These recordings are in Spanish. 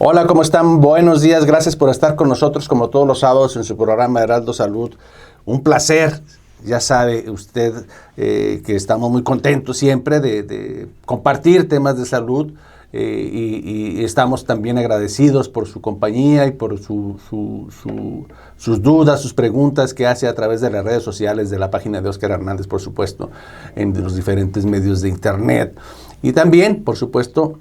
Hola, ¿cómo están? Buenos días, gracias por estar con nosotros como todos los sábados en su programa Heraldo Salud. Un placer, ya sabe usted que estamos muy contentos siempre de compartir temas de salud y estamos también agradecidos por su compañía y por sus dudas, sus preguntas que hace a través de las redes sociales, de la página de Óscar Hernández, por supuesto, en los diferentes medios de internet. Y también, por supuesto,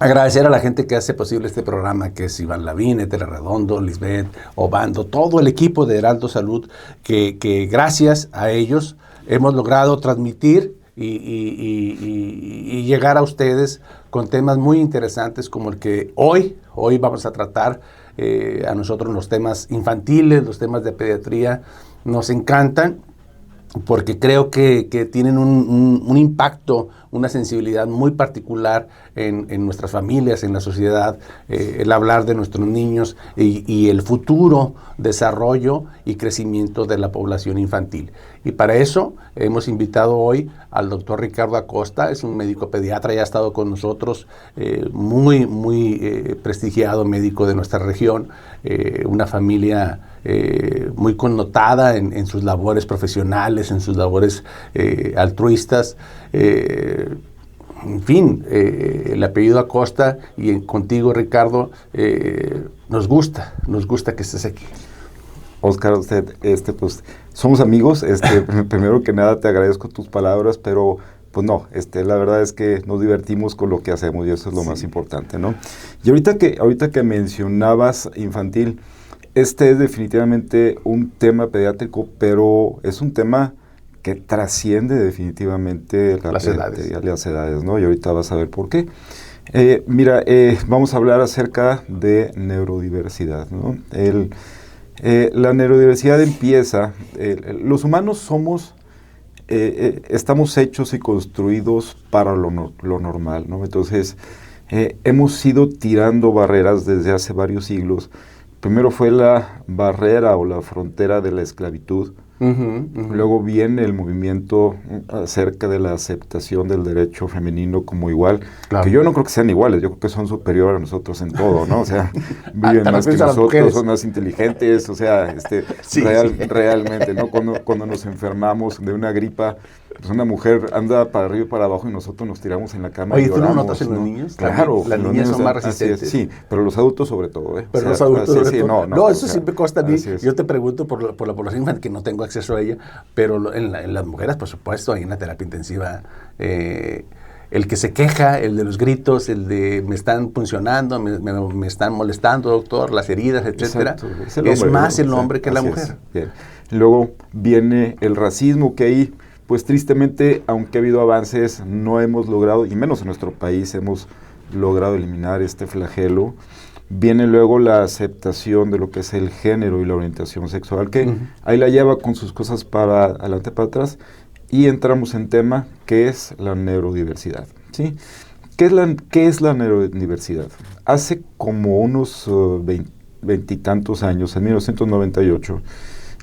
agradecer a la gente que hace posible este programa, que es Iván Lavín, Etel Redondo, Lisbeth, Obando, todo el equipo de Heraldo Salud, que gracias a ellos hemos logrado transmitir y llegar a ustedes con temas muy interesantes como el que hoy vamos a tratar. A nosotros los temas infantiles, los temas de pediatría nos encantan, porque creo que tienen un impacto, una sensibilidad muy particular en nuestras familias, en la sociedad, el hablar de nuestros niños y el futuro desarrollo y crecimiento de la población infantil. Y para eso hemos invitado hoy al doctor Ricardo Acosta, es un médico pediatra, ya ha estado con nosotros, muy prestigiado médico de nuestra región, una familia muy connotada en sus labores profesionales, en sus labores altruistas. En fin, el apellido Acosta y contigo, Ricardo, nos gusta que estés aquí. Óscar, usted, pues, somos amigos. Primero que nada te agradezco tus palabras, pero pues no, la verdad es que nos divertimos con lo que hacemos y eso es lo más importante, ¿no? Y ahorita que mencionabas infantil, es definitivamente un tema pediátrico, pero es un tema que trasciende definitivamente las edades, ¿no? Y ahorita vas a ver por qué. Vamos a hablar acerca de neurodiversidad, ¿no? La neurodiversidad empieza, los humanos estamos hechos y construidos para lo normal, ¿no? Entonces, hemos ido tirando barreras desde hace varios siglos. Primero fue la barrera o la frontera de la esclavitud. Luego viene el movimiento acerca de la aceptación del derecho femenino como igual, claro. Que yo no creo que sean iguales, yo creo que son superiores a nosotros en todo, ¿no? O sea, viven más que nosotros, son más inteligentes, o sea, realmente, ¿no? Cuando nos enfermamos de una gripa, pues una mujer anda para arriba y para abajo y nosotros nos tiramos en la cama y lloramos. ¿Tú no notas en los niños? Claro. Las niñas son más resistentes. Sí, pero los adultos sobre todo, ¿eh? Pero los adultos sobre todo. No, eso siempre consta a mí. Yo te pregunto por la población infantil, que no tengo acceso a ella, pero en las mujeres, por supuesto, hay una terapia intensiva. El que se queja, el de los gritos, el de me están puncionando, me están molestando, doctor, las heridas, etcétera. Es más el hombre que la mujer. Bien. Luego viene el racismo, que ahí, pues tristemente, aunque ha habido avances, no hemos logrado, y menos en nuestro país, hemos logrado eliminar este flagelo. Viene luego la aceptación de lo que es el género y la orientación sexual, que ahí la lleva con sus cosas para adelante, para atrás, y entramos en tema que es la neurodiversidad, ¿sí? ¿Qué es la neurodiversidad? Hace como unos veintitantos años, en 1998,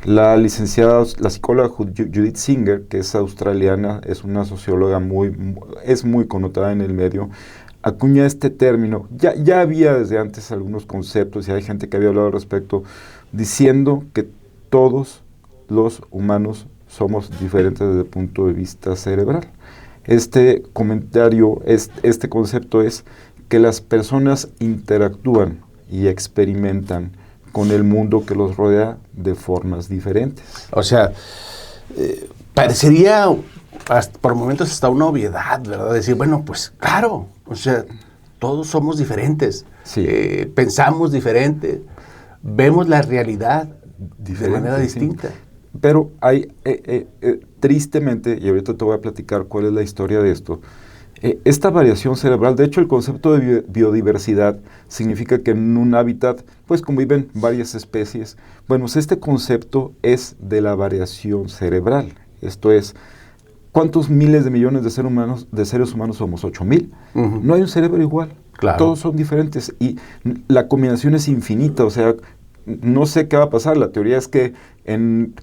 la psicóloga Judith Singer, que es australiana, es una socióloga muy connotada en el medio, acuña este término. Ya había desde antes algunos conceptos y hay gente que había hablado al respecto, diciendo que todos los humanos somos diferentes desde el punto de vista cerebral. Este concepto es que las personas interactúan y experimentan con el mundo que los rodea de formas diferentes. O sea, parecería por momentos hasta una obviedad, ¿verdad? Decir, bueno, pues claro, o sea, todos somos diferentes, sí. Pensamos diferente, vemos la realidad de manera distinta. Sí. Pero hay, tristemente, y ahorita te voy a platicar cuál es la historia de esto, esta variación cerebral, de hecho el concepto de biodiversidad significa que en un hábitat pues conviven varias especies. Bueno, este concepto es de la variación cerebral, esto es, ¿cuántos miles de millones de seres humanos somos? 8,000. No hay un cerebro igual, claro. Todos son diferentes y la combinación es infinita, o sea, no sé qué va a pasar, la teoría es que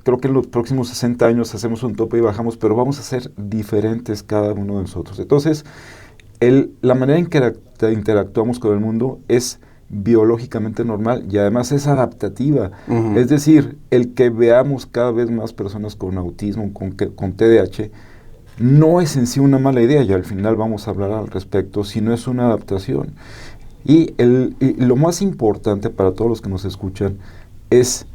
creo que en los próximos 60 años hacemos un tope y bajamos, pero vamos a ser diferentes cada uno de nosotros. Entonces, la manera en que interactuamos con el mundo es biológicamente normal y además es adaptativa. Ujú. Es decir, el que veamos cada vez más personas con autismo, con TDAH, no es en sí una mala idea, y al final vamos a hablar al respecto, sino es una adaptación. Y lo más importante para todos los que nos escuchan es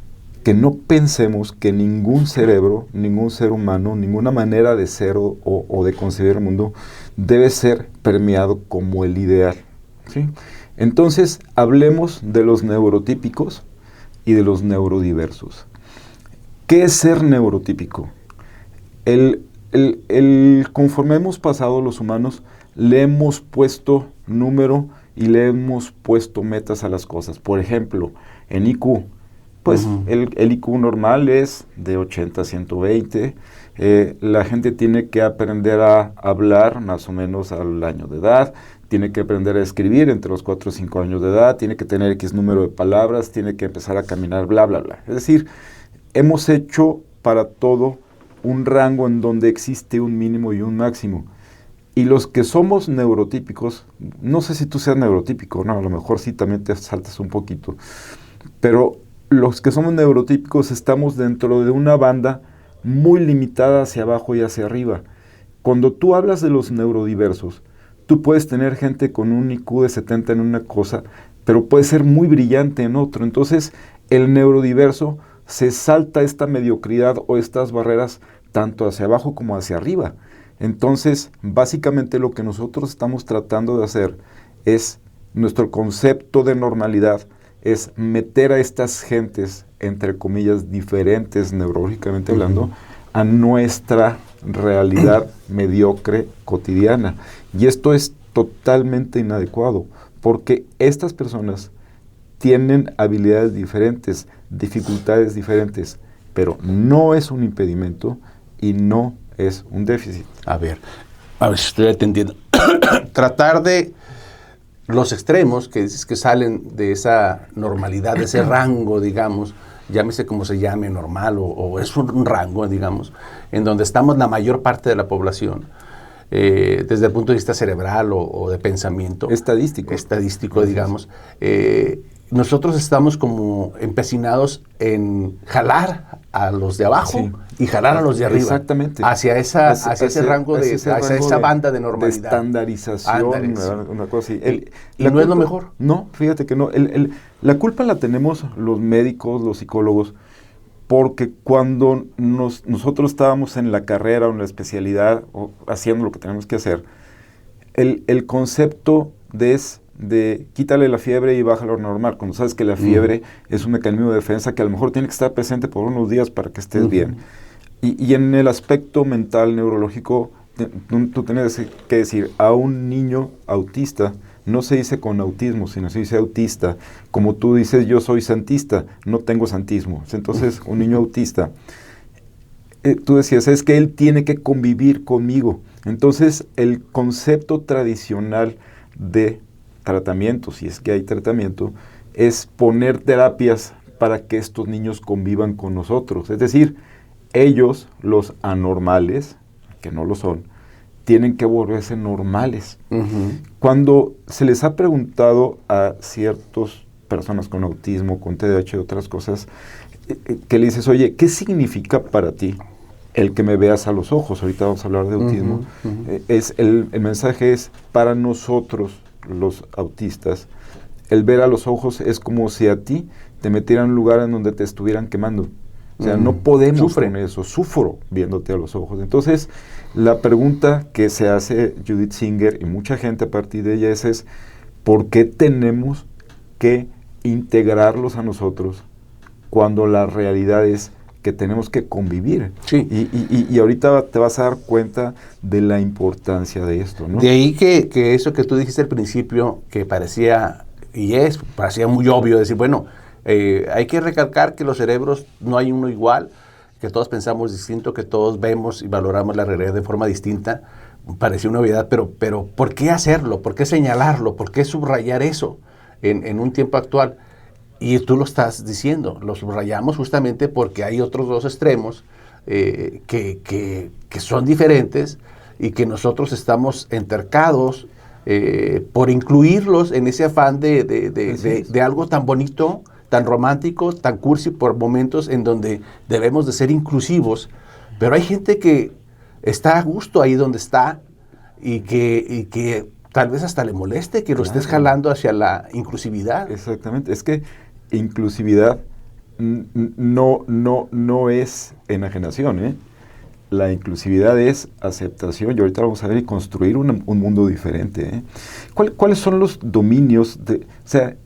que no pensemos que ningún cerebro, ningún ser humano, ninguna manera de ser o de concebir el mundo debe ser permeado como el ideal, ¿sí? Entonces, hablemos de los neurotípicos y de los neurodiversos. ¿Qué es ser neurotípico? Conforme hemos pasado los humanos, le hemos puesto número y le hemos puesto metas a las cosas. Por ejemplo, en IQ, pues el IQ normal es de 80 a 120. La gente tiene que aprender a hablar más o menos al año de edad, tiene que aprender a escribir entre los 4 o 5 años de edad, tiene que tener X número de palabras, tiene que empezar a caminar, bla, bla, bla. Es decir, hemos hecho para todo un rango en donde existe un mínimo y un máximo. Y los que somos neurotípicos, no sé si tú seas neurotípico, no, a lo mejor sí también te saltas un poquito, pero los que somos neurotípicos estamos dentro de una banda muy limitada hacia abajo y hacia arriba. Cuando tú hablas de los neurodiversos, tú puedes tener gente con un IQ de 70 en una cosa, pero puede ser muy brillante en otro. Entonces, el neurodiverso se salta esta mediocridad o estas barreras tanto hacia abajo como hacia arriba. Entonces, básicamente lo que nosotros estamos tratando de hacer es, nuestro concepto de normalidad es meter a estas gentes, entre comillas, diferentes neurológicamente hablando, a nuestra realidad mediocre cotidiana. Y esto es totalmente inadecuado, porque estas personas tienen habilidades diferentes, dificultades diferentes, pero no es un impedimento y no es un déficit. A ver si estoy entendiendo. Tratar de los extremos que dices que salen de esa normalidad, de ese rango, digamos, llámese como se llame, normal, o es un rango, digamos, en donde estamos la mayor parte de la población, desde el punto de vista cerebral o de pensamiento. Estadístico, digamos. Nosotros estamos como empecinados en jalar a los de abajo, sí, y jalar a los de arriba. Exactamente. Hacia ese rango, hacia esa banda de normalidad. De estandarización, una cosa así. ¿Y no es lo mejor? No, fíjate que no. La culpa la tenemos los médicos, los psicólogos, porque cuando nosotros estábamos en la carrera o en la especialidad, o haciendo lo que tenemos que hacer, el concepto de quítale la fiebre y bájalo normal, cuando sabes que la fiebre es un mecanismo de defensa que a lo mejor tiene que estar presente por unos días para que estés bien. Y en el aspecto mental, neurológico, tú tienes que decir, a un niño autista no se dice con autismo, sino se dice autista. Como tú dices, yo soy santista, no tengo santismo. Entonces, un niño autista, tú decías, es que él tiene que convivir conmigo. Entonces, el concepto tradicional de tratamiento, si es que hay tratamiento, es poner terapias para que estos niños convivan con nosotros. Es decir, ellos, los anormales, que no lo son, tienen que volverse normales. Cuando se les ha preguntado a ciertas personas con autismo, con TDAH y otras cosas, que le dices, oye, ¿qué significa para ti el que me veas a los ojos? Ahorita vamos a hablar de autismo. El mensaje es, para nosotros, los autistas, el ver a los ojos es como si a ti te metieran en un lugar en donde te estuvieran quemando. O sea, no podemos con eso, sufro viéndote a los ojos. Entonces, la pregunta que se hace Judith Singer y mucha gente a partir de ella es ¿por qué tenemos que integrarlos a nosotros cuando la realidad es que tenemos que convivir? Sí. Y ahorita te vas a dar cuenta de la importancia de esto, ¿no? De ahí que eso que tú dijiste al principio, que parecía muy obvio, decir, bueno, hay que recalcar que los cerebros no hay uno igual, que todos pensamos distinto, que todos vemos y valoramos la realidad de forma distinta. Parecía una obviedad, pero ¿por qué hacerlo? ¿Por qué señalarlo? ¿Por qué subrayar eso en un tiempo actual? Y tú lo estás diciendo, lo subrayamos justamente porque hay otros dos extremos que son diferentes y que nosotros estamos entercados por incluirlos en ese afán de algo tan bonito, tan romántico, tan cursi, por momentos en donde debemos de ser inclusivos, pero hay gente que está a gusto ahí donde está y que tal vez hasta le moleste que lo estés jalando hacia la inclusividad. Exactamente, es que inclusividad no es enajenación, ¿eh? La inclusividad es aceptación, y ahorita vamos a ver y construir un mundo diferente, ¿eh? ¿Cuáles son los dominios o sea,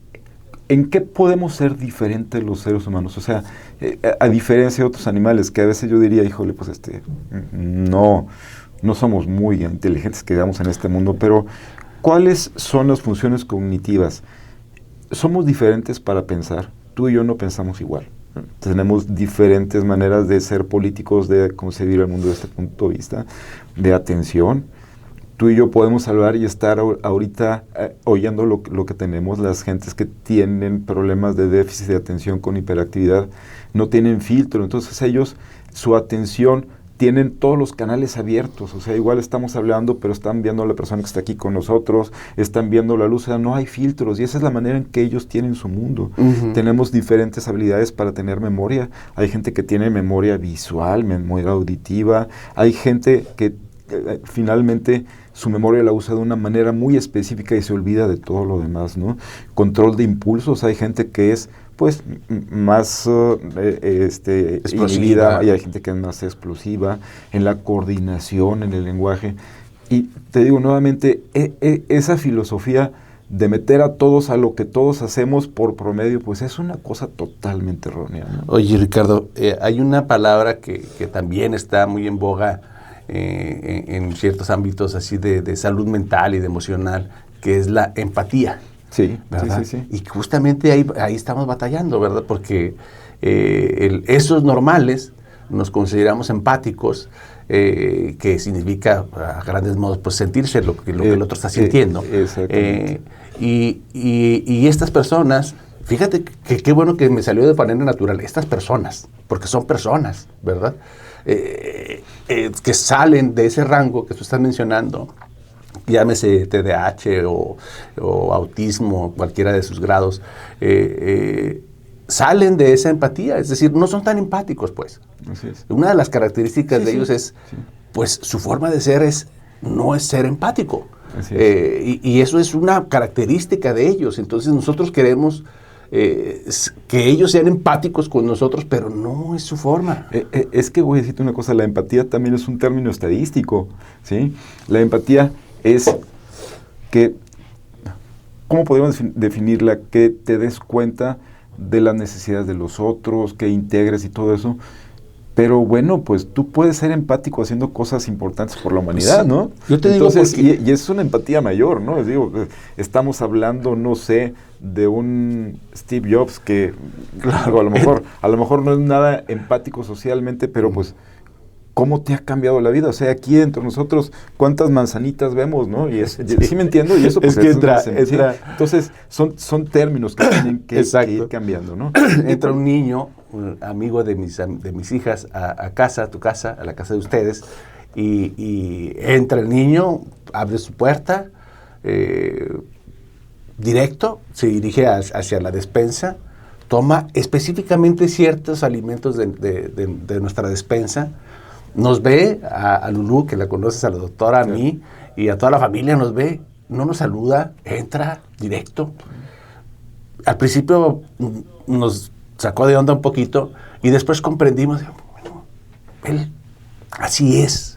en qué podemos ser diferentes los seres humanos? O sea, a diferencia de otros animales, que a veces yo diría, híjole, pues no somos muy inteligentes que digamos en este mundo, pero ¿cuáles son las funciones cognitivas? Somos diferentes para pensar, tú y yo no pensamos igual. Tenemos diferentes maneras de ser políticos, de concebir el mundo desde este punto de vista, de atención. Tú y yo podemos hablar y estar ahorita oyendo lo que tenemos. Las gentes que tienen problemas de déficit de atención con hiperactividad no tienen filtro, entonces ellos, su atención, tienen todos los canales abiertos, o sea, igual estamos hablando, pero están viendo a la persona que está aquí con nosotros, están viendo la luz, o sea, no hay filtros, y esa es la manera en que ellos tienen su mundo. Tenemos diferentes habilidades para tener memoria. Hay gente que tiene memoria visual, memoria auditiva, hay gente que finalmente su memoria la usa de una manera muy específica y se olvida de todo lo demás, ¿no? Control de impulsos, hay gente que es pues más inhibida, y hay gente que es más explosiva en la coordinación, en el lenguaje. Y te digo nuevamente, esa filosofía de meter a todos a lo que todos hacemos por promedio, pues es una cosa totalmente errónea, ¿no? Oye, Ricardo, hay una palabra que también está muy en boga en ciertos ámbitos así de salud mental y de emocional, que es la empatía. Sí, ¿verdad? sí. Y justamente ahí estamos batallando, ¿verdad? Porque esos normales nos consideramos empáticos, que significa a grandes modos pues sentirse lo que el otro está sintiendo. Exactamente. Y estas personas, fíjate que qué bueno que me salió de manera natural, estas personas, porque son personas, ¿verdad? Que salen de ese rango que tú estás mencionando, llámese TDAH o autismo, cualquiera de sus grados, salen de esa empatía, es decir, no son tan empáticos, pues. Así es. Una de las características de ellos es, pues, su forma de ser no es ser empático. Así es. Y eso es una característica de ellos. Entonces nosotros queremos que ellos sean empáticos con nosotros, pero no es su forma. Es que voy a decirte una cosa, la empatía también es un término estadístico, ¿sí? La empatía es que, ¿cómo podríamos definirla? Que te des cuenta de las necesidades de los otros, que integres y todo eso. Pero bueno, pues tú puedes ser empático haciendo cosas importantes por la humanidad, sí, ¿no? Yo te Entonces, digo porque... y es una empatía mayor, ¿no? Digo, estamos hablando, no sé, de un Steve Jobs que, claro, a lo mejor no es nada empático socialmente, pero pues, ¿cómo te ha cambiado la vida? O sea, aquí entre nosotros, ¿cuántas manzanitas vemos, no? Y ¿sí me entiendo? Y eso pues, es que entra. Entonces, son términos que tienen que ir cambiando, ¿no? Entra un niño, un amigo de mis hijas, a tu casa, a la casa de ustedes, y entra el niño, abre su puerta, directo, se dirige hacia la despensa, toma específicamente ciertos alimentos de nuestra despensa, nos ve a Lulú, que la conoces, a la doctora, a mí, y a toda la familia nos ve, no nos saluda, entra directo. Al principio nos sacó de onda un poquito, y después comprendimos, bueno, él así es.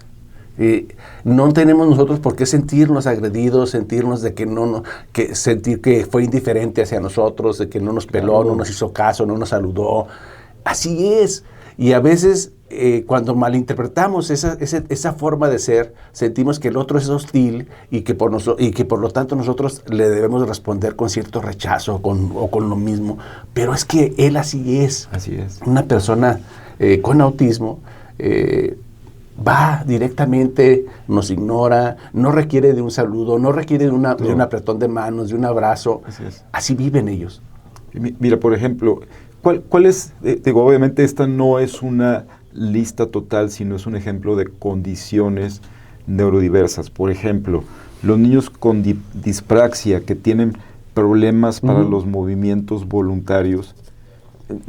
No tenemos nosotros por qué sentirnos agredidos, sentirnos de que sentir que fue indiferente hacia nosotros, de que no nos peló, no nos hizo caso, no nos saludó. Así es. Y a veces cuando malinterpretamos esa forma de ser, sentimos que el otro es hostil y que por lo tanto nosotros le debemos responder con cierto rechazo o con lo mismo. Pero es que él así es. Así es. Una persona con autismo va directamente, nos ignora, no requiere de un saludo, no requiere de un apretón de manos, de un abrazo. Así es. Así viven ellos. Mira, por ejemplo, ¿cuál es? Digo, obviamente esta no es una lista total, sino es un ejemplo de condiciones neurodiversas. Por ejemplo, los niños con dispraxia, que tienen problemas para los movimientos voluntarios,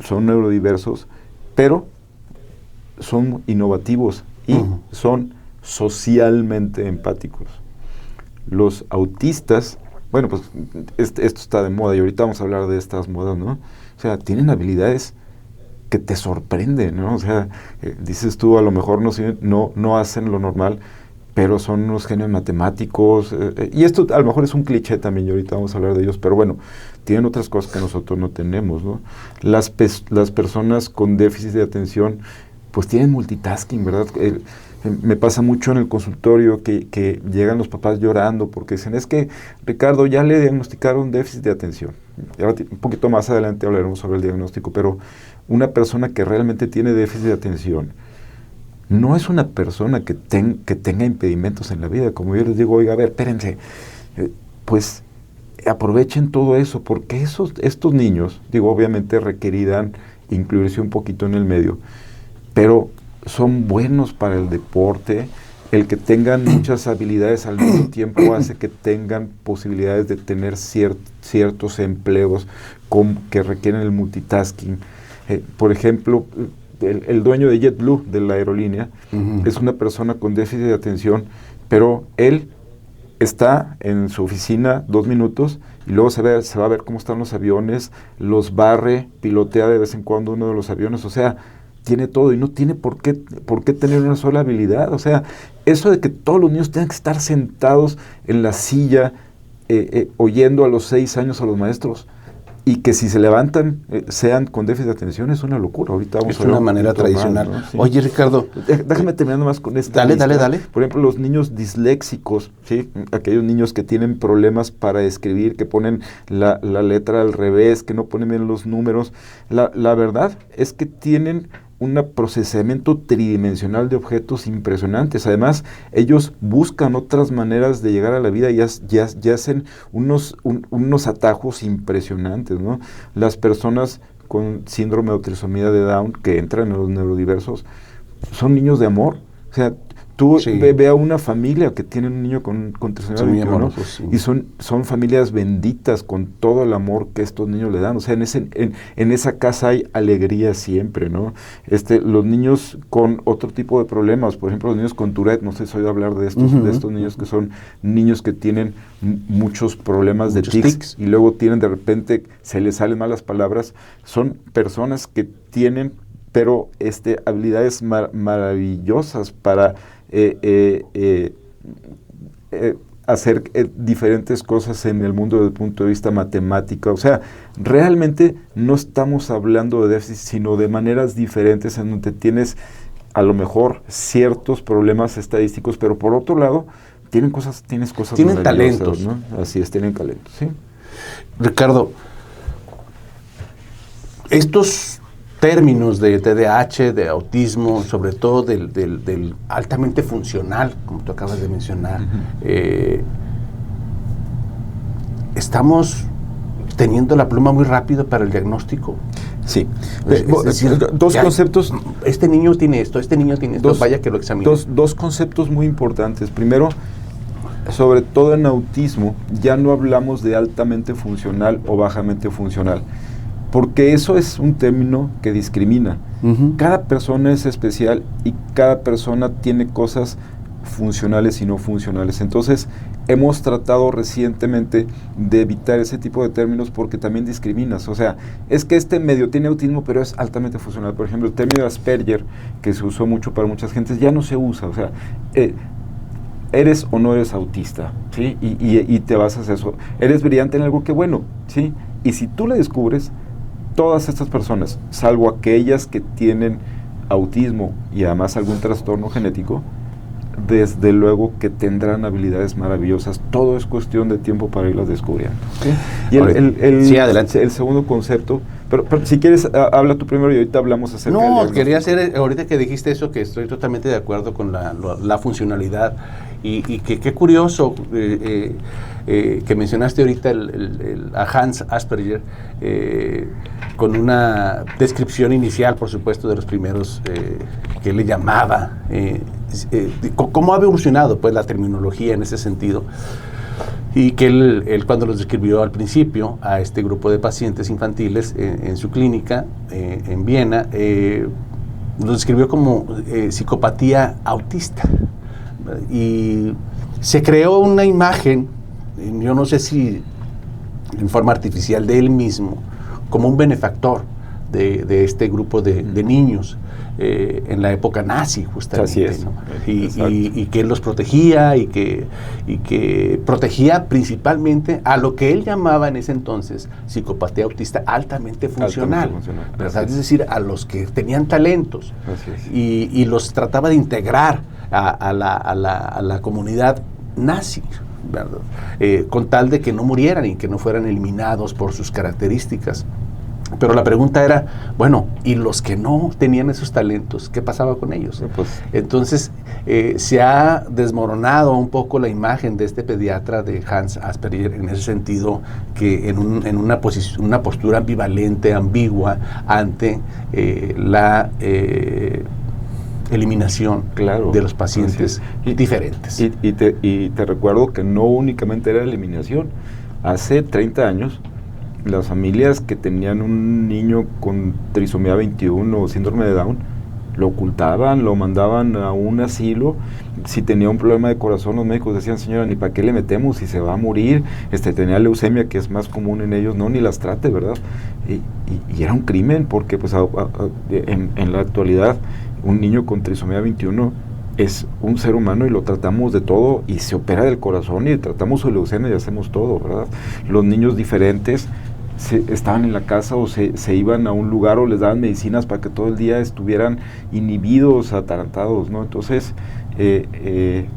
son neurodiversos, pero son innovativos y son socialmente empáticos. Los autistas, bueno, pues esto está de moda y ahorita vamos a hablar de estas modas, ¿no? O sea, tienen habilidades que te sorprenden, ¿no? O sea, dices tú, a lo mejor no hacen lo normal, pero son unos genios matemáticos, y esto a lo mejor es un cliché también, y ahorita vamos a hablar de ellos, pero bueno, tienen otras cosas que nosotros no tenemos, ¿no? Las personas con déficit de atención, pues tienen multitasking, ¿verdad? Me pasa mucho en el consultorio que llegan los papás llorando porque dicen, es que Ricardo ya le diagnosticaron déficit de atención. Y ahora, un poquito más adelante hablaremos sobre el diagnóstico, pero una persona que realmente tiene déficit de atención no es una persona que tenga impedimentos en la vida. Como yo les digo, oiga, a ver, espérense, pues aprovechen todo eso, porque estos niños, digo, obviamente requerirán incluirse un poquito en el medio, pero son buenos para el deporte. El que tengan muchas habilidades al mismo tiempo hace que tengan posibilidades de tener ciertos empleos que requieren el multitasking. Por ejemplo, el dueño de JetBlue, de la aerolínea, es una persona con déficit de atención, pero él está en su oficina 2 minutos y luego se va a ver cómo están los aviones, los barre, pilotea de vez en cuando uno de los aviones, o sea, tiene todo y no tiene por qué tener una sola habilidad. O sea, eso de que todos los niños tengan que estar sentados en la silla oyendo a los 6 años a los maestros y que si se levantan sean con déficit de atención es una locura. Ahorita vamos a ver una manera tradicional. Más, ¿no? Sí. Oye, Ricardo. Déjame terminar más con esta lista. Dale. Por ejemplo, los niños disléxicos, ¿sí? Aquellos niños que tienen problemas para escribir, que ponen la letra al revés, que no ponen bien los números. La verdad es que tienen un procesamiento tridimensional de objetos impresionantes. Además, ellos buscan otras maneras de llegar a la vida y hacen unos atajos impresionantes, ¿no? Las personas con síndrome de trisomía de Down, que entran en los neurodiversos, son niños de amor. O sea, tú ve a una familia que tiene un niño con trisomía de Down, ¿no? Sí. Y son familias benditas con todo el amor que estos niños le dan. O sea, en esa casa hay alegría siempre, ¿no? Los niños con otro tipo de problemas, por ejemplo, los niños con Tourette, no sé si he oído hablar de estos niños que son niños que tienen muchos problemas de tics y luego de repente se les salen malas palabras. Son personas que tienen, pero habilidades maravillosas para hacer diferentes cosas en el mundo desde el punto de vista matemático. O sea, realmente no estamos hablando de déficit, sino de maneras diferentes en donde tienes a lo mejor ciertos problemas estadísticos, pero por otro lado tienen cosas talentos, ¿no? Así es, tienen talentos, ¿sí? Ricardo, estos términos de TDAH, de autismo, sobre todo del altamente funcional, como tú acabas de mencionar, ¿estamos teniendo la pluma muy rápido para el diagnóstico? Sí. Dos conceptos. Este niño tiene esto, vaya que lo examine. Dos conceptos muy importantes. Primero, sobre todo en autismo, ya no hablamos de altamente funcional o bajamente funcional, porque eso es un término que discrimina. Cada persona es especial y cada persona tiene cosas funcionales y no funcionales. Entonces, hemos tratado recientemente de evitar ese tipo de términos porque también discriminas. O sea, es que este medio tiene autismo, pero es altamente funcional. Por ejemplo, el término de Asperger, que se usó mucho para muchas gentes, ya no se usa. O sea, eres o no eres autista, ¿sí? Y te basas en eso. Eres brillante en algo que bueno, ¿sí? Y si tú le descubres, todas estas personas, salvo aquellas que tienen autismo y además algún trastorno genético, desde luego que tendrán habilidades maravillosas. Todo es cuestión de tiempo para irlas descubriendo. ¿Sí? Y adelante. El segundo concepto, pero si quieres, habla tú primero y ahorita hablamos acerca del diagnóstico. Quería hacer, ahorita que dijiste eso, que estoy totalmente de acuerdo con la funcionalidad Y qué curioso que mencionaste ahorita a Hans Asperger, con una descripción inicial, por supuesto, de los primeros que le llamaba, cómo ha evolucionado pues la terminología en ese sentido, y que él cuando los describió al principio a este grupo de pacientes infantiles en su clínica en Viena, los describió como psicopatía autista. Y se creó una imagen, yo no sé si en forma artificial, de él mismo como un benefactor de este grupo de niños en la época nazi, justamente. Así es. ¿No? Y que él los protegía y que protegía principalmente a lo que él llamaba en ese entonces psicopatía autista altamente funcional. ¿Verdad? Es decir, a los que tenían talentos. Y los trataba de integrar a la comunidad nazi, ¿verdad? Con tal de que no murieran y que no fueran eliminados por sus características. Pero la pregunta era, bueno, ¿y los que no tenían esos talentos? ¿Qué pasaba con ellos? Pues, entonces, se ha desmoronado un poco la imagen de este pediatra de Hans Asperger en ese sentido, que en una postura ambivalente, ambigua, ante la eliminación de los pacientes diferentes. Y te recuerdo que no únicamente era eliminación. Hace 30 años, las familias que tenían un niño con trisomía 21 o síndrome de Down, lo ocultaban, lo mandaban a un asilo. Si tenía un problema de corazón, los médicos decían, señora, ni para qué le metemos si se va a morir. Tenía leucemia, que es más común en ellos, no, ni las trate, ¿verdad? Y era un crimen, porque pues en la actualidad un niño con trisomía 21 es un ser humano y lo tratamos de todo, y se opera del corazón y tratamos su leucemia y hacemos todo, ¿verdad? Los niños diferentes estaban en la casa o se iban a un lugar o les daban medicinas para que todo el día estuvieran inhibidos, atarantados, ¿no? Entonces,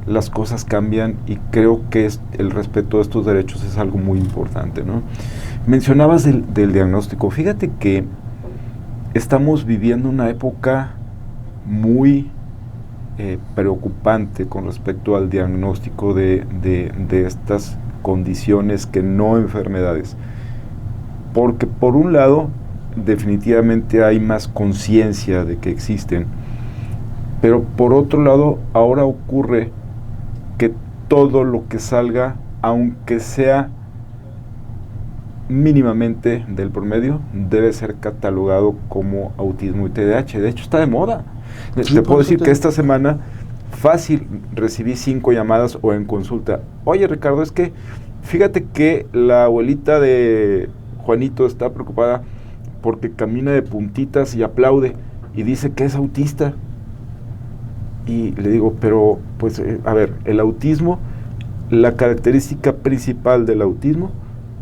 las cosas cambian, y creo que el respeto a estos derechos es algo muy importante, ¿no? Mencionabas del diagnóstico. Fíjate que estamos viviendo una época muy preocupante con respecto al diagnóstico de estas condiciones que no enfermedades. Porque por un lado, definitivamente hay más conciencia de que existen, pero por otro lado, ahora ocurre que todo lo que salga, aunque sea mínimamente del promedio, debe ser catalogado como autismo y TDAH. De hecho, está de moda. Te puedo decir que esta semana fácil recibí 5 llamadas o en consulta. Oye, Ricardo, es que fíjate que la abuelita de Juanito está preocupada porque camina de puntitas y aplaude y dice que es autista. Y le digo, pero pues a ver, el autismo, la característica principal del autismo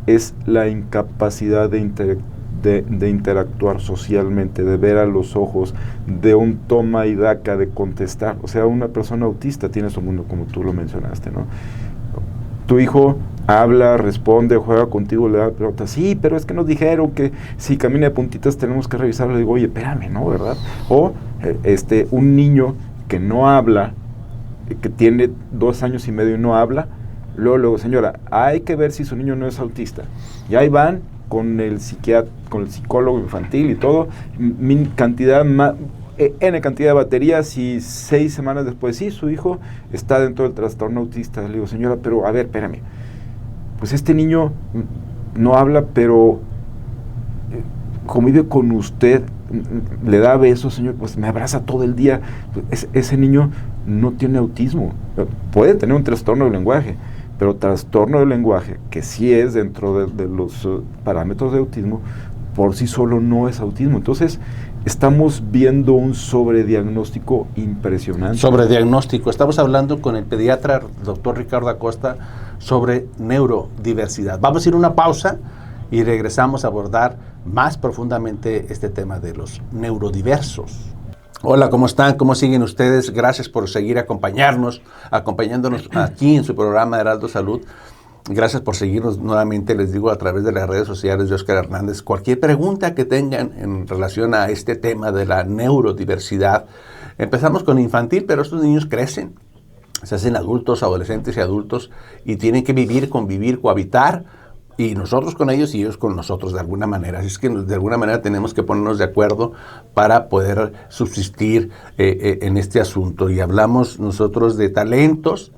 es la incapacidad de interactuar socialmente, de ver a los ojos, de un toma y daca, de contestar. O sea, una persona autista tiene su mundo, como tú lo mencionaste, ¿no? Tu hijo habla, responde, juega contigo, le da pelota. Sí, pero es que nos dijeron que si camina de puntitas tenemos que revisarlo. Le digo, oye, espérame, ¿no? ¿Verdad? O un niño que no habla, que tiene 2 años y medio y no habla, luego, señora, hay que ver si su niño no es autista. Y ahí van con el psiquiatra, con el psicólogo infantil y todo, N cantidad de baterías, y 6 semanas después, sí, su hijo está dentro del trastorno autista. Le digo, señora, pero a ver, espérame, pues este niño no habla, pero convive con usted, le da besos, señor, pues me abraza todo el día. Ese niño no tiene autismo, puede tener un trastorno del lenguaje, pero trastorno del lenguaje, que sí es dentro de los parámetros de autismo, por sí solo no es autismo. Entonces, estamos viendo un sobrediagnóstico impresionante. Sobrediagnóstico. Estamos hablando con el pediatra doctor Ricardo Acosta sobre neurodiversidad. Vamos a ir a una pausa y regresamos a abordar más profundamente este tema de los neurodiversos. Hola, ¿cómo están? ¿Cómo siguen ustedes? Gracias por seguir acompañándonos aquí en su programa Heraldo Salud. Gracias por seguirnos nuevamente, les digo, a través de las redes sociales de Óscar Hernández. Cualquier pregunta que tengan en relación a este tema de la neurodiversidad. Empezamos con infantil, pero estos niños crecen se hacen adultos, adolescentes y adultos, y tienen que vivir, convivir, cohabitar, y nosotros con ellos y ellos con nosotros de alguna manera. Así es que de alguna manera tenemos que ponernos de acuerdo para poder subsistir en este asunto. Y hablamos nosotros de talentos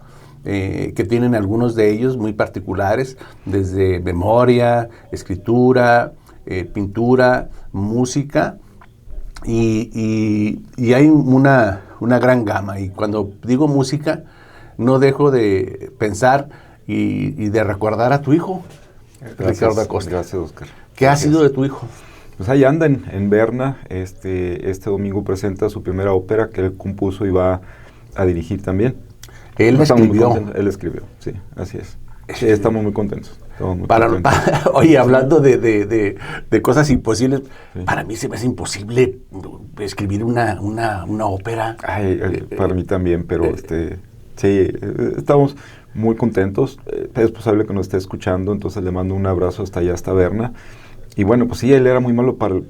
que tienen algunos de ellos muy particulares, desde memoria, escritura, pintura, música, y hay una gran gama. Y cuando digo música, no dejo de pensar y de recordar a tu hijo, Ricardo Acosta. Gracias, Oscar. ¿Qué ha sido de tu hijo? Pues ahí anda en Berna. Este domingo presenta su primera ópera que él compuso y va a dirigir también. Él escribió. Él escribió, sí, así es. Sí, estamos muy contentos. Oye, hablando de cosas imposibles, sí. Para mí se me hace imposible escribir una ópera. Para mí también, pero sí, estamos muy contentos. Es posible que nos esté escuchando, entonces le mando un abrazo hasta allá, hasta Berna. Y bueno, pues sí, él era muy malo para el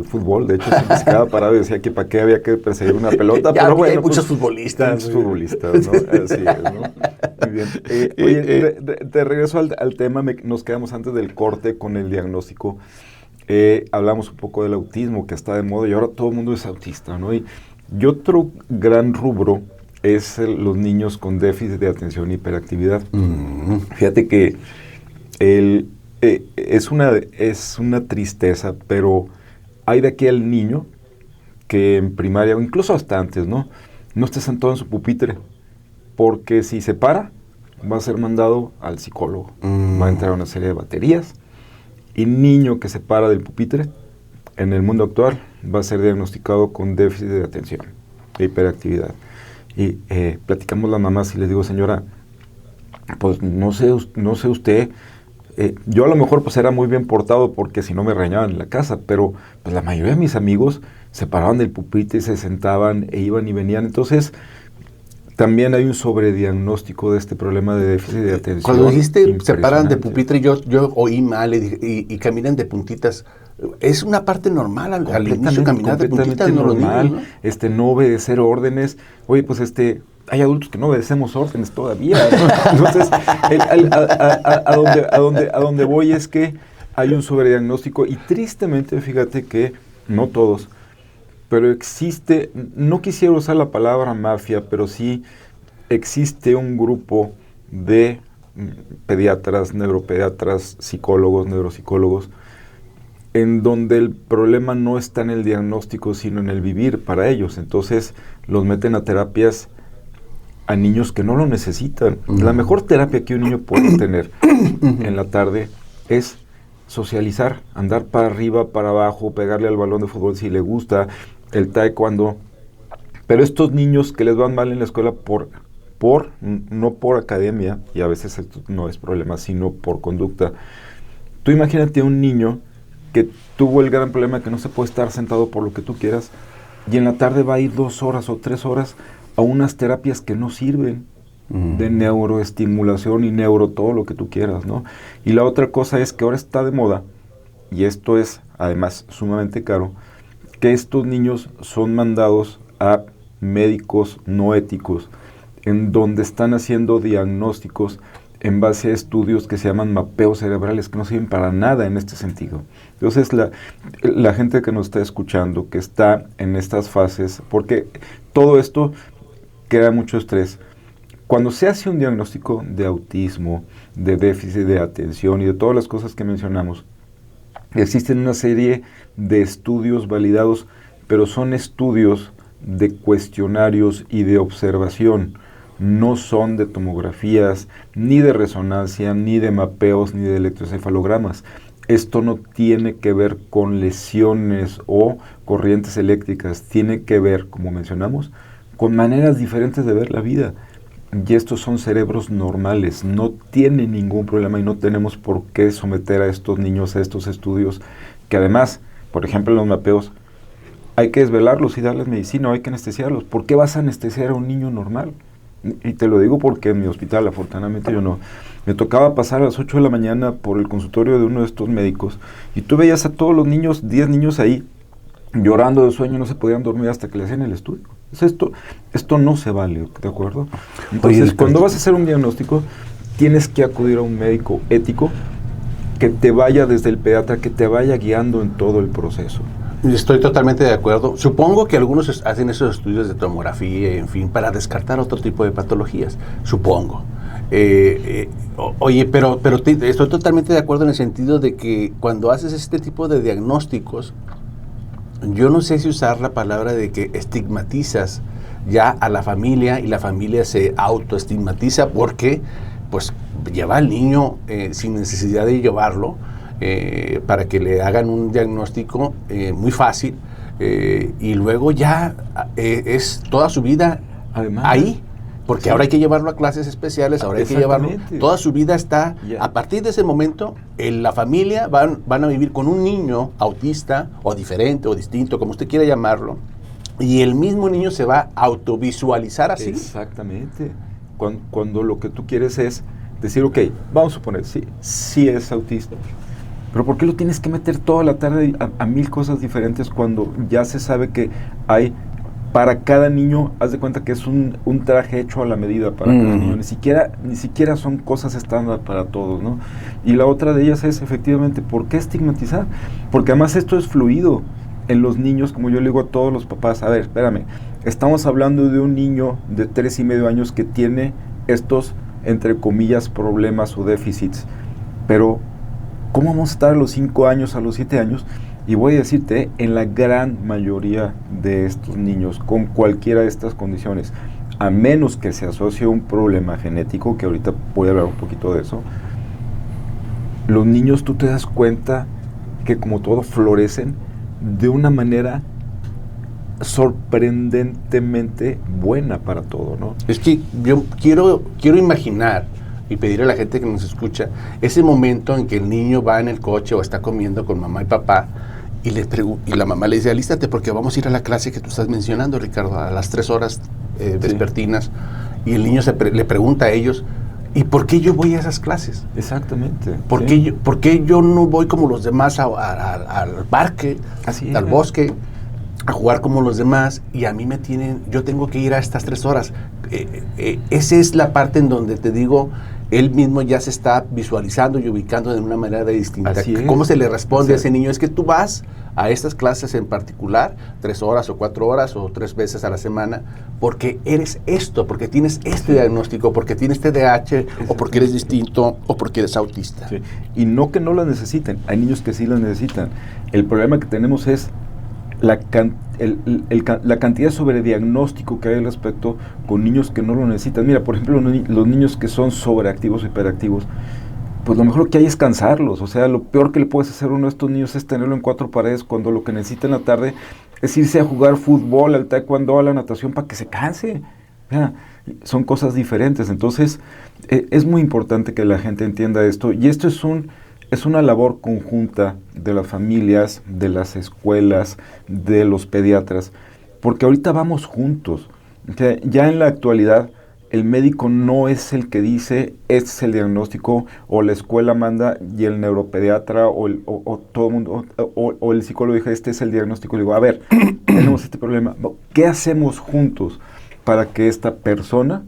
fútbol. De hecho, siempre se quedaba parado y decía que para qué había que perseguir una pelota. Ya, pero bueno, hay muchos futbolistas. Muchos futbolistas, ¿no? Así es, ¿no? Muy bien. Oye, de regreso al tema, nos quedamos antes del corte con el diagnóstico. Hablamos un poco del autismo, que está de moda, y ahora todo el mundo es autista, ¿no? Y otro gran rubro es los niños con déficit de atención e hiperactividad. Fíjate que es una tristeza, pero hay de aquel niño que en primaria, o incluso hasta antes, no esté sentado en su pupitre, porque si se para, va a ser mandado al psicólogo, va a entrar a una serie de baterías, y niño que se para del pupitre, en el mundo actual, va a ser diagnosticado con déficit de atención e hiperactividad. Y platicamos las mamás y les digo, señora, pues no sé usted, yo a lo mejor pues era muy bien portado porque si no me regañaban en la casa, pero pues la mayoría de mis amigos se paraban del pupitre y se sentaban e iban y venían. Entonces también hay un sobrediagnóstico de este problema de déficit de atención. Cuando dijiste se paran de pupitre, yo oí mal y caminan de puntitas. Es una parte normal al inicio caminar de puntitas, normal, ¿no? No obedecer órdenes. Oye, pues hay adultos que no obedecemos órdenes todavía, ¿no? Entonces, a donde voy es que hay un sobrediagnóstico y tristemente, fíjate que no todos, pero existe, no quisiera usar la palabra mafia, pero sí existe un grupo de pediatras, neuropediatras, psicólogos, neuropsicólogos, en donde el problema no está en el diagnóstico, sino en el vivir para ellos. Entonces, los meten a terapias a niños que no lo necesitan. La mejor terapia que un niño puede tener en la tarde es socializar, andar para arriba, para abajo, pegarle al balón de fútbol si le gusta, el taekwondo. Pero estos niños que les van mal en la escuela no por academia, y a veces esto no es problema, sino por conducta. Tú imagínate un niño que tuvo el gran problema de que no se puede estar sentado por lo que tú quieras, y en la tarde va a ir 2 horas o 3 horas a unas terapias que no sirven, de neuroestimulación y todo lo que tú quieras, ¿no? Y la otra cosa es que ahora está de moda, y esto es además sumamente caro, que estos niños son mandados a médicos no éticos, en donde están haciendo diagnósticos en base a estudios que se llaman mapeos cerebrales, que no sirven para nada en este sentido. Entonces, la gente que nos está escuchando, que está en estas fases, porque todo esto crea mucho estrés. Cuando se hace un diagnóstico de autismo, de déficit de atención y de todas las cosas que mencionamos, existen una serie de estudios validados, pero son estudios de cuestionarios y de observación. No son de tomografías, ni de resonancia, ni de mapeos, ni de electroencefalogramas. Esto no tiene que ver con lesiones o corrientes eléctricas, tiene que ver, como mencionamos, con maneras diferentes de ver la vida. Y estos son cerebros normales, no tienen ningún problema y no tenemos por qué someter a estos niños a estos estudios, que además, por ejemplo, en los mapeos, hay que desvelarlos y darles medicina, o hay que anestesiarlos. ¿Por qué vas a anestesiar a un niño normal? Y te lo digo porque en mi hospital, afortunadamente yo no, me tocaba pasar a las 8 de la mañana por el consultorio de uno de estos médicos, y tú veías a todos los niños, 10 niños ahí, llorando de sueño, no se podían dormir hasta que le hacían el estudio. Entonces, esto no se vale, ¿de acuerdo? Entonces, Oye, cuando vas a hacer un diagnóstico, tienes que acudir a un médico ético que te vaya desde el pediatra, que te vaya guiando en todo el proceso. Estoy totalmente de acuerdo. Supongo que algunos hacen esos estudios de tomografía, en fin, para descartar otro tipo de patologías. Supongo. Oye, pero estoy totalmente de acuerdo en el sentido de que cuando haces este tipo de diagnósticos, yo no sé si usar la palabra de que estigmatizas ya a la familia y la familia se autoestigmatiza porque pues lleva al niño sin necesidad de llevarlo para que le hagan un diagnóstico muy fácil y luego ya es toda su vida Además, ahí. Porque sí, ahora hay que llevarlo a clases especiales, ahora hay que llevarlo. Toda su vida está, ya. a partir de ese momento, en la familia van a vivir con un niño autista o diferente o distinto, como usted quiera llamarlo, y el mismo niño se va a autovisualizar así. Exactamente. Cuando lo que tú quieres es decir, ok, vamos a suponer, sí es autista, pero ¿por qué lo tienes que meter toda la tarde a mil cosas diferentes cuando ya se sabe que hay... Para cada niño, haz de cuenta que es un traje hecho a la medida para cada niño. Ni siquiera son cosas estándar para todos, ¿no? Y la otra de ellas es, efectivamente, ¿por qué estigmatizar? Porque además esto es fluido en los niños, como yo le digo a todos los papás. A ver, espérame, estamos hablando de un niño de 3 y medio años que tiene estos, entre comillas, problemas o déficits. Pero, ¿cómo vamos a estar a los 5 años, a los 7 años? Y voy a decirte, en la gran mayoría de estos niños, con cualquiera de estas condiciones, a menos que se asocie a un problema genético, que ahorita voy a hablar un poquito de eso, los niños tú te das cuenta que como todo florecen de una manera sorprendentemente buena para todo, ¿no? Es que yo quiero imaginar y pedirle a la gente que nos escucha ese momento en que el niño va en el coche o está comiendo con mamá y papá y la mamá le dice, alístate porque vamos a ir a la clase que tú estás mencionando, Ricardo, a las 3 horas vespertinas, y el niño le pregunta a ellos, ¿y por qué yo voy a esas clases? Exactamente. ¿Por qué yo no voy como los demás al parque, al bosque, a jugar como los demás, y a mí yo tengo que ir a estas 3 horas? Esa es la parte en donde te digo, él mismo ya se está visualizando y ubicando de una manera distinta. ¿Cómo se le responde a ese niño? Es que tú vas a estas clases en particular, 3 horas o 4 horas o 3 veces a la semana, porque eres esto, porque tienes este diagnóstico, porque tienes TDAH, o porque eres distinto, o porque eres autista. Sí. Y no que no las necesiten, hay niños que sí las necesitan. El problema que tenemos es la cantidad de sobrediagnóstico que hay al respecto con niños que no lo necesitan. Mira, por ejemplo, los niños que son sobreactivos o hiperactivos, pues lo mejor que hay es cansarlos. O sea, lo peor que le puedes hacer a uno de estos niños es tenerlo en 4 paredes cuando lo que necesita en la tarde es irse a jugar fútbol, al taekwondo, a la natación para que se canse. Mira, son cosas diferentes. Entonces, es muy importante que la gente entienda esto. Y esto es una labor conjunta de las familias, de las escuelas, de los pediatras, porque ahorita vamos juntos. O sea, ya en la actualidad, el médico no es el que dice, este es el diagnóstico, o la escuela manda, y el neuropediatra, o todo el mundo, o el psicólogo dice, este es el diagnóstico. Le digo, a ver, tenemos este problema, ¿qué hacemos juntos para que esta persona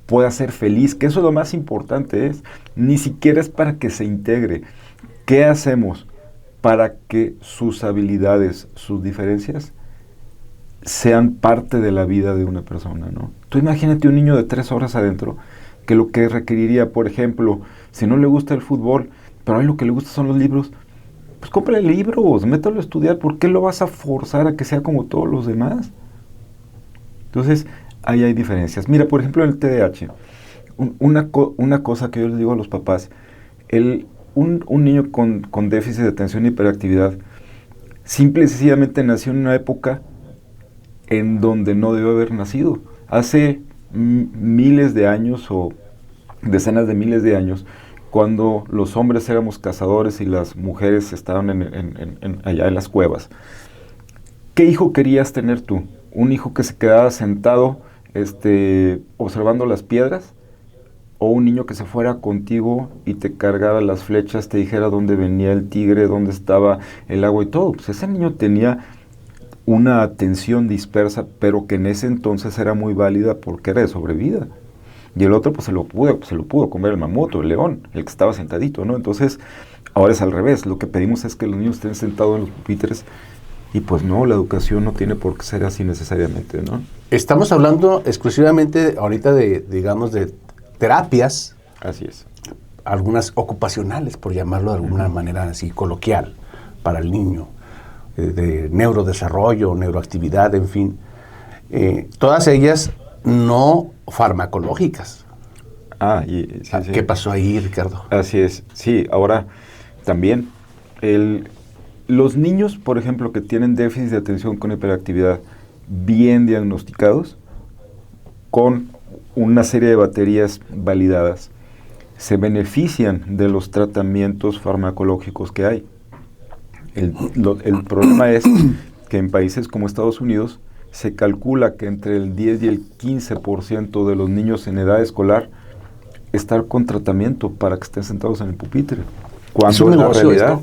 pueda ser feliz? Que eso es lo más importante, ni siquiera es para que se integre. ¿Qué hacemos para que sus habilidades, sus diferencias, sean parte de la vida de una persona, ¿no? Tú imagínate un niño de 3 horas adentro, que lo que requeriría, por ejemplo, si no le gusta el fútbol, pero a él lo que le gusta son los libros, pues cómprale libros, métalo a estudiar. ¿Por qué lo vas a forzar a que sea como todos los demás? Entonces, ahí hay diferencias. Mira, por ejemplo, en el TDAH, una cosa que yo les digo a los papás, un niño con déficit de atención y hiperactividad, simple y sencillamente nació en una época en donde no debió haber nacido. Hace miles de años o decenas de miles de años, cuando los hombres éramos cazadores y las mujeres estaban allá en las cuevas. ¿Qué hijo querías tener tú? ¿Un hijo que se quedaba sentado observando las piedras? ¿O un niño que se fuera contigo y te cargara las flechas, te dijera dónde venía el tigre, dónde estaba el agua y todo? Pues ese niño tenía una atención dispersa, pero que en ese entonces era muy válida porque era de sobrevida. Y el otro pues se lo pudo comer el mamut o el león, el que estaba sentadito, ¿no? Entonces, ahora es al revés. Lo que pedimos es que los niños estén sentados en los pupitres y pues no, la educación no tiene por qué ser así necesariamente, ¿no? Estamos hablando exclusivamente ahorita digamos, de terapias. Así es. Algunas ocupacionales, por llamarlo de alguna manera así coloquial, para el niño, de neurodesarrollo, neuroactividad, en fin. Todas ellas no farmacológicas. Sí. ¿Qué pasó ahí, Ricardo? Así es, sí. Ahora, también, los niños, por ejemplo, que tienen déficit de atención con hiperactividad bien diagnosticados, con una serie de baterías validadas, se benefician de los tratamientos farmacológicos que hay. El problema es que en países como Estados Unidos se calcula que entre el 10 y el 15% de los niños en edad escolar están con tratamiento para que estén sentados en el pupitre. Cuando ¿Es un negocio esto?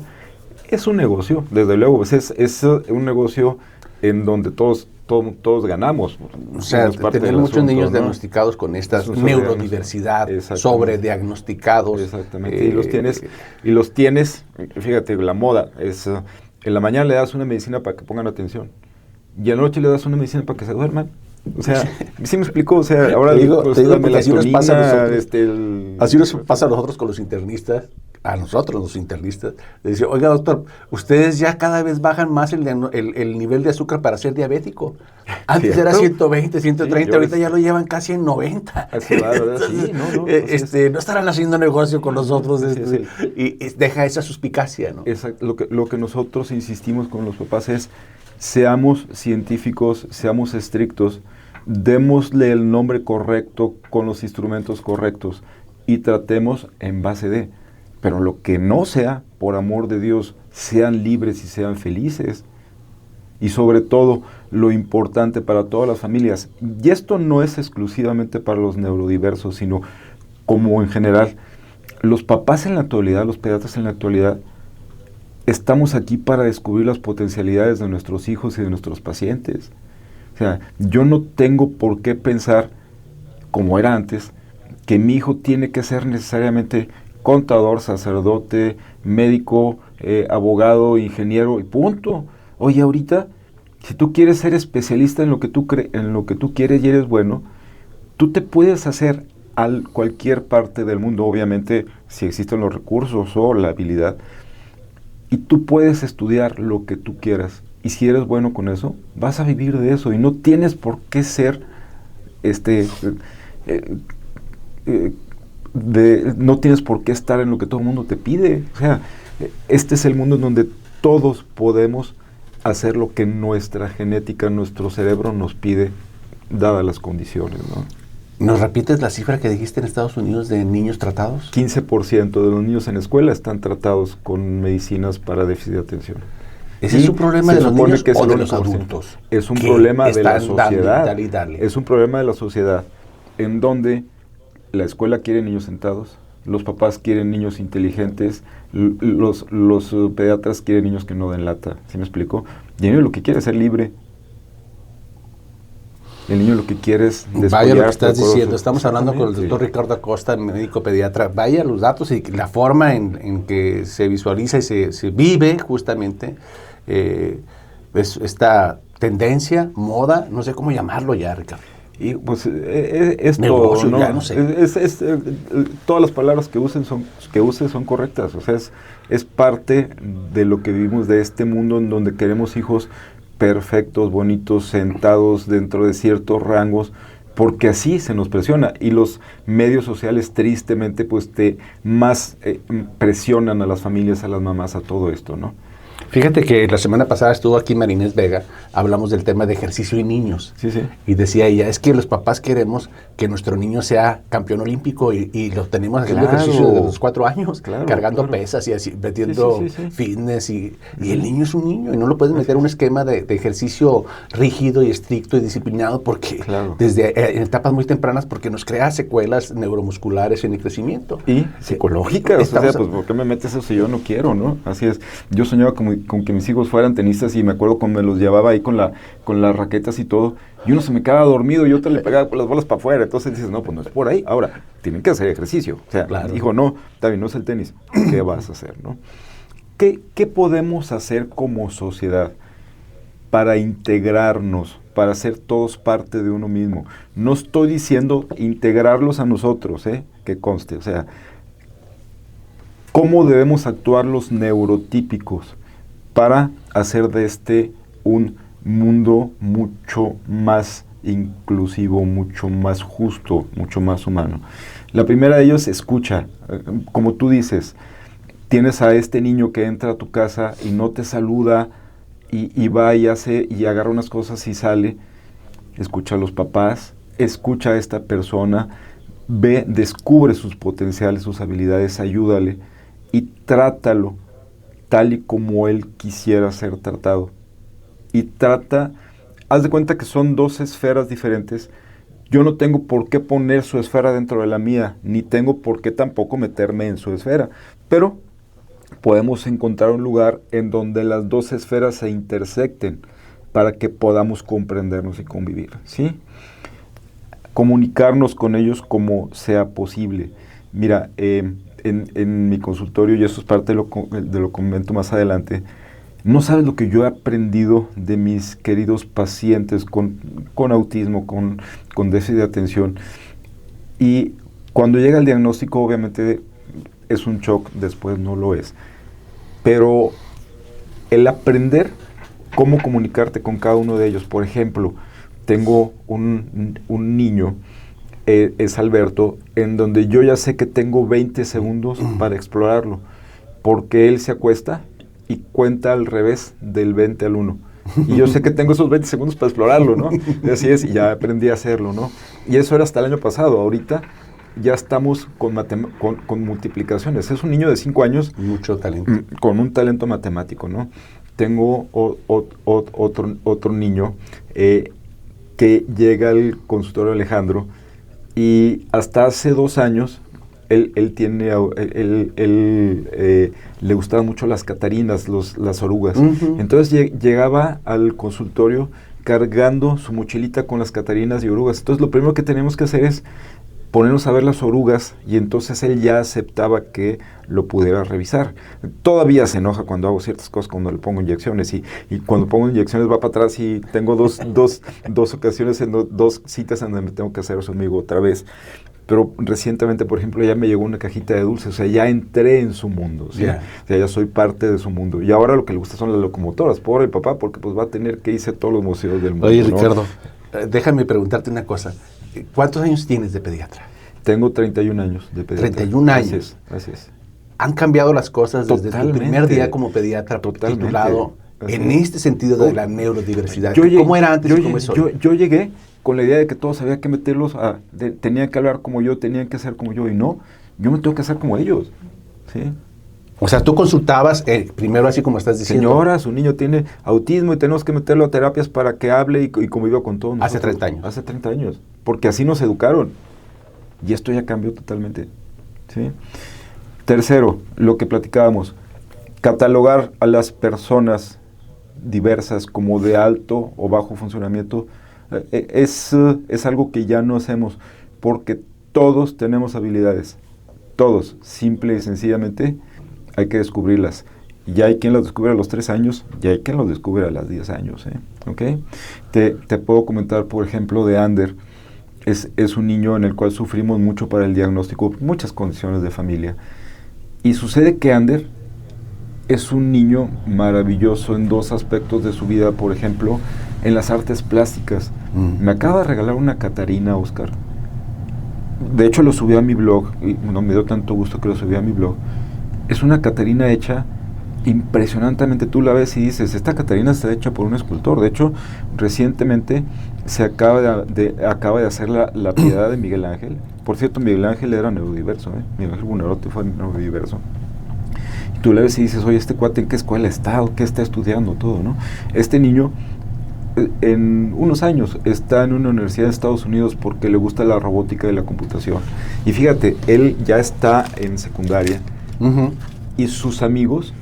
Es un negocio, desde luego. Pues es un negocio en donde todos ganamos. O sea, tener muchos niños, ¿no?, diagnosticados con esta neurodiversidad, sobrediagnosticados. Exactamente. Y los tienes, fíjate, la moda es, en la mañana le das una medicina para que pongan atención, y en la noche le das una medicina para que se duerman. O sea, ¿sí me explicó? O sea, ahora la melatonina, así nos pasa a nosotros con los internistas, los internistas, le dice, oiga, doctor, ustedes ya cada vez bajan más el nivel de azúcar para ser diabético. Antes era 120, 130, sí, ahorita ya lo llevan casi en 90. Claro, sí, no estarán haciendo negocio con nosotros, y deja esa suspicacia, ¿no? Exacto. Lo que nosotros insistimos con los papás es, seamos científicos, seamos estrictos, démosle el nombre correcto con los instrumentos correctos y tratemos en base de. Pero lo que no sea, por amor de Dios, sean libres y sean felices. Y sobre todo, lo importante para todas las familias, y esto no es exclusivamente para los neurodiversos, sino como en general, los papás en la actualidad, los pediatras en la actualidad, estamos aquí para descubrir las potencialidades de nuestros hijos y de nuestros pacientes. O sea, yo no tengo por qué pensar, como era antes, que mi hijo tiene que ser necesariamente contador, sacerdote, médico, abogado, ingeniero y punto. Oye, ahorita, si tú quieres ser especialista en lo que tú quieres y eres bueno, tú te puedes hacer a cualquier parte del mundo, obviamente, si existen los recursos o la habilidad, y tú puedes estudiar lo que tú quieras. Y si eres bueno con eso, vas a vivir de eso. Y no tienes por qué ser, no tienes por qué estar en lo que todo el mundo te pide. O sea, este es el mundo en donde todos podemos hacer lo que nuestra genética, nuestro cerebro nos pide, dadas las condiciones, ¿no? ¿Nos repites la cifra que dijiste en Estados Unidos de niños tratados? 15% de los niños en escuela están tratados con medicinas para déficit de atención. ¿Ese es un problema de los niños o de los adultos? Es un problema de la sociedad. Es un problema de la sociedad en donde la escuela quiere niños sentados, los papás quieren niños inteligentes, los pediatras quieren niños que no den lata. ¿Sí me explico? Y el niño lo que quiere es ser libre. El niño lo que quiere es vaya lo que estás diciendo. Estamos hablando con el doctor Ricardo Acosta, médico pediatra. Vaya los datos y la forma en que se visualiza y se vive justamente esta tendencia, moda, no sé cómo llamarlo ya, Ricardo. Y pues es negocio, todo, ¿no? Ya no sé. Todas las palabras que uses son correctas. O sea, es parte de lo que vivimos, de este mundo en donde queremos hijos perfectos, bonitos, sentados dentro de ciertos rangos, porque así se nos presiona. Y los medios sociales, tristemente, pues más presionan a las familias, a las mamás, a todo esto, ¿no? Fíjate que la semana pasada estuvo aquí Marinés Vega, hablamos del tema de ejercicio y niños. Sí, sí. Y decía ella, es que los papás queremos que nuestro niño sea campeón olímpico y lo tenemos haciendo ejercicio desde los 4 años, cargando pesas y así, metiendo fitness y el niño es un niño y no lo puedes meter en un esquema de ejercicio rígido y estricto y disciplinado porque desde en etapas muy tempranas porque nos crea secuelas neuromusculares en el crecimiento. Y psicológicas, o sea, pues ¿por qué me metes eso si yo no quiero, no? Así es. Yo soñaba como con que mis hijos fueran tenistas, y me acuerdo cuando me los llevaba ahí con las raquetas y todo, y uno se me quedaba dormido y otro le pegaba las bolas para afuera. Entonces dices, no, pues no es por ahí. Ahora, tienen que hacer ejercicio. O sea, claro. Dijo, no, está bien, no es el tenis. ¿Qué vas a hacer, no? ¿Qué podemos hacer como sociedad para integrarnos, para ser todos parte de uno mismo? No estoy diciendo integrarlos a nosotros, que conste. O sea, ¿cómo debemos actuar los neurotípicos para hacer de este un mundo mucho más inclusivo, mucho más justo, mucho más humano? La primera de ellos, escucha. Como tú dices, tienes a este niño que entra a tu casa y no te saluda y va y hace y agarra unas cosas y sale. Escucha a los papás, escucha a esta persona, ve, descubre sus potenciales, sus habilidades, ayúdale y trátalo tal y como él quisiera ser tratado. Y haz de cuenta que son dos esferas diferentes. Yo no tengo por qué poner su esfera dentro de la mía, ni tengo por qué tampoco meterme en su esfera, pero podemos encontrar un lugar en donde las dos esferas se intersecten para que podamos comprendernos y convivir, ¿sí? Comunicarnos con ellos como sea posible. Mira, en mi consultorio, y eso es parte de lo que comento más adelante, no sabes lo que yo he aprendido de mis queridos pacientes con autismo, con déficit de atención. Y cuando llega el diagnóstico, obviamente es un shock, después no lo es. Pero el aprender cómo comunicarte con cada uno de ellos. Por ejemplo, tengo un niño, es Alberto, en donde yo ya sé que tengo 20 segundos para explorarlo, porque él se acuesta y cuenta al revés del 20 al 1. Y yo sé que tengo esos 20 segundos para explorarlo, ¿no? Y así es, y ya aprendí a hacerlo, ¿no? Y eso era hasta el año pasado. Ahorita ya estamos con multiplicaciones. Es un niño de 5 años. Mucho talento. Con un talento matemático, ¿no? Tengo otro niño que llega al consultorio Alejandro, y hasta hace 2 años él le gustaban mucho las catarinas, las orugas. Uh-huh. Entonces llegaba al consultorio cargando su mochilita con las catarinas y orugas. Entonces lo primero que tenemos que hacer es ponernos a ver las orugas, y entonces él ya aceptaba que lo pudiera revisar. Todavía se enoja cuando hago ciertas cosas, cuando le pongo inyecciones, y cuando pongo inyecciones va para atrás, y tengo dos ocasiones, en 2 citas en donde me tengo que hacer eso conmigo otra vez. Pero recientemente, por ejemplo, ya me llegó una cajita de dulces, o sea, ya entré en su mundo, ¿sí? Yeah. O sea, ya soy parte de su mundo. Y ahora lo que le gusta son las locomotoras, pobre papá, porque pues va a tener que irse a todos los museos del mundo. Oye, Ricardo, déjame preguntarte una cosa. ¿Cuántos años tienes de pediatra? Tengo 31 años de pediatra. 31 años. Así es. ¿Han cambiado las cosas desde tu primer día como pediatra titulado en este sentido de la neurodiversidad? ¿Cómo era antes y cómo es hoy? Yo llegué con la idea de que todos había que meterlos tenían que hablar como yo, tenían que ser como yo, y no, yo me tengo que hacer como ellos, ¿sí? O sea, tú consultabas primero así como estás diciendo. Señora, su niño tiene autismo y tenemos que meterlo a terapias para que hable y conviva con todos nosotros. Hace 30 años. Hace 30 años, porque así nos educaron. Y esto ya cambió totalmente, ¿sí? Tercero, lo que platicábamos, catalogar a las personas diversas como de alto o bajo funcionamiento es algo que ya no hacemos, porque todos tenemos habilidades, todos, simple y sencillamente hay que descubrirlas. Ya hay quien las descubre a los 3 años, ya hay quien las descubre a los 10 años, ¿okay? Te puedo comentar, por ejemplo, de Ander. Es un niño en el cual sufrimos mucho para el diagnóstico, muchas condiciones de familia. Y sucede que Ander es un niño maravilloso en 2 aspectos de su vida, por ejemplo, en las artes plásticas. Me acaba de regalar una Catarina, Oscar. De hecho, lo subí a mi blog, y no me dio tanto gusto que lo subí a mi blog. Es una Catarina hecha impresionantemente. Tú la ves y dices, esta Catarina está hecha por un escultor. De hecho, recientemente se acaba de hacer la Piedad de Miguel Ángel. Por cierto, Miguel Ángel era neurodiverso, Miguel Ángel Buonarroti fue neurodiverso. Y tú la ves y dices, oye, este cuate en qué escuela está, o qué está estudiando, todo, ¿no? Este niño, en unos años, está en una universidad de Estados Unidos porque le gusta la robótica y la computación. Y fíjate, él ya está en secundaria, uh-huh, y sus amigos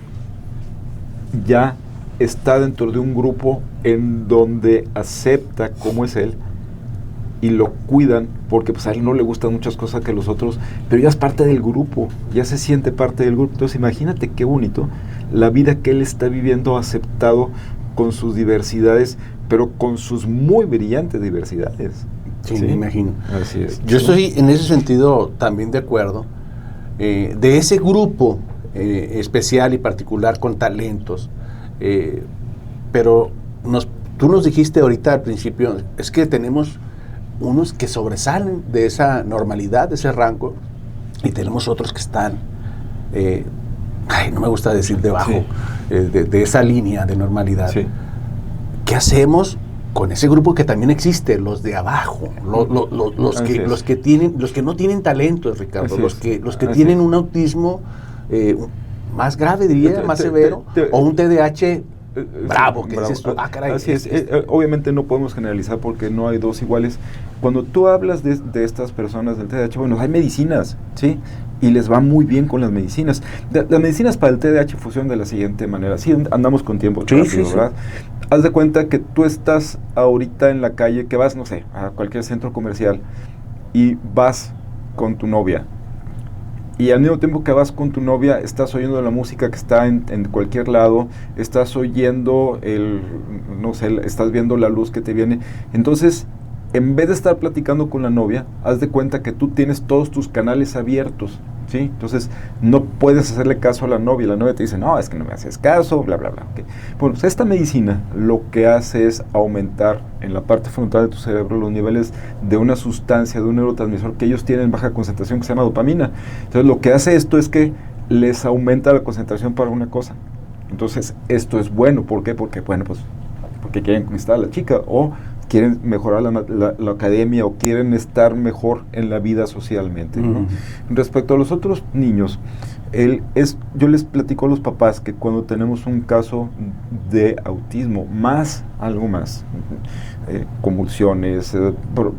ya está dentro de un grupo en donde acepta cómo es él y lo cuidan, porque pues a él no le gustan muchas cosas que los otros, pero ya es parte del grupo, ya se siente parte del grupo. Entonces imagínate qué bonito la vida que él está viviendo, aceptado con sus diversidades, pero con sus muy brillantes diversidades. Sí, me imagino. Así es. Yo estoy en ese sentido también de acuerdo. De ese grupo especial y particular con talentos, pero tú nos dijiste ahorita al principio, es que tenemos unos que sobresalen de esa normalidad, de ese rango, y tenemos otros que están, no me gusta decir debajo, sí, de esa línea de normalidad. Sí. ¿Qué hacemos con ese grupo que también existe, los de abajo, los que no tienen talento, Ricardo, los que tienen un autismo más grave, diría, más severo, o un TDAH bravo, que dices tú, caray. Así es. Obviamente no podemos generalizar porque no hay dos iguales. Cuando tú hablas de estas personas del TDAH, bueno, hay medicinas, ¿sí? Y les va muy bien con las medicinas. Las medicinas para el TDAH funcionan de la siguiente manera. Sí, andamos con tiempo rápido, ¿verdad? Haz de cuenta que tú estás ahorita en la calle, que vas, no sé, a cualquier centro comercial y vas con tu novia. Y al mismo tiempo que vas con tu novia, estás oyendo la música que está en cualquier lado, estás oyendo estás viendo la luz que te viene. Entonces, en vez de estar platicando con la novia, haz de cuenta que tú tienes todos tus canales abiertos, ¿sí? Entonces, no puedes hacerle caso a la novia te dice, no, es que no me haces caso, bla, bla, bla. Okay. Bueno, pues esta medicina lo que hace es aumentar en la parte frontal de tu cerebro los niveles de una sustancia, de un neurotransmisor que ellos tienen en baja concentración que se llama dopamina. Entonces, lo que hace esto es que les aumenta la concentración para una cosa. Entonces, esto es bueno. ¿Por qué? Porque quieren conquistar a la chica, o quieren mejorar la academia, o quieren estar mejor en la vida socialmente, ¿no? Respecto a los otros niños, yo les platico a los papás que cuando tenemos un caso de autismo, algo más, convulsiones,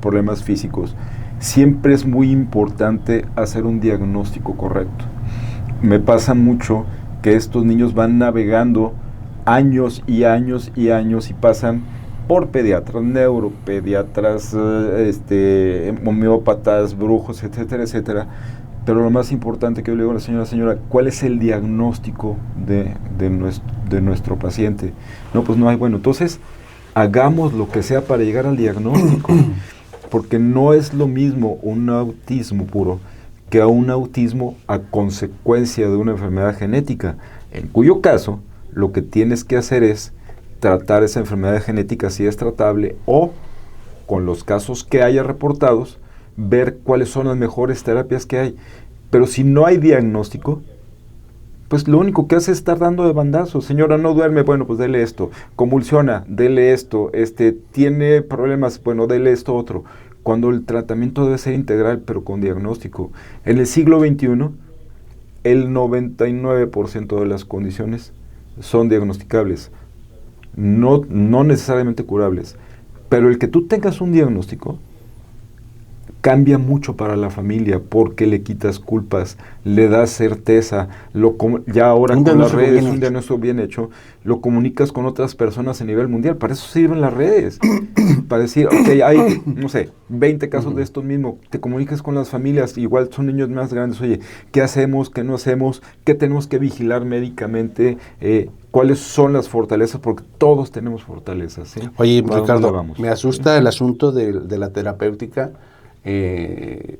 problemas físicos, siempre es muy importante hacer un diagnóstico correcto. Me pasa mucho que estos niños van navegando años y años y años y pasan por pediatras, neuropediatras, homeópatas, brujos, etcétera, etcétera. Pero lo más importante que yo le digo a la señora, ¿cuál es el diagnóstico de nuestro paciente? No, pues no hay. Bueno, entonces hagamos lo que sea para llegar al diagnóstico, porque no es lo mismo un autismo puro que a un autismo a consecuencia de una enfermedad genética, en cuyo caso lo que tienes que hacer es tratar esa enfermedad genética si es tratable, o con los casos que haya reportados, ver cuáles son las mejores terapias que hay. Pero si no hay diagnóstico, pues lo único que hace es estar dando de bandazos. Señora, no duerme, bueno, pues dele esto. Convulsiona, dele esto. Tiene problemas, bueno, dele esto otro. Cuando el tratamiento debe ser integral, pero con diagnóstico. En el siglo XXI, el 99% de las condiciones son diagnosticables. No necesariamente curables, pero el que tú tengas un diagnóstico cambia mucho para la familia, porque le quitas culpas, le das certeza, ya ahora con las redes, un diagnóstico bien hecho, lo comunicas con otras personas a nivel mundial. Para eso sirven las redes, para decir, ok, hay, no sé, 20 casos de estos mismos, te comunicas con las familias, igual son niños más grandes, oye, ¿qué hacemos, qué no hacemos, qué tenemos que vigilar médicamente, cuáles son las fortalezas? Porque todos tenemos fortalezas, ¿sí? Oye, Ricardo, me asusta el asunto de la terapéutica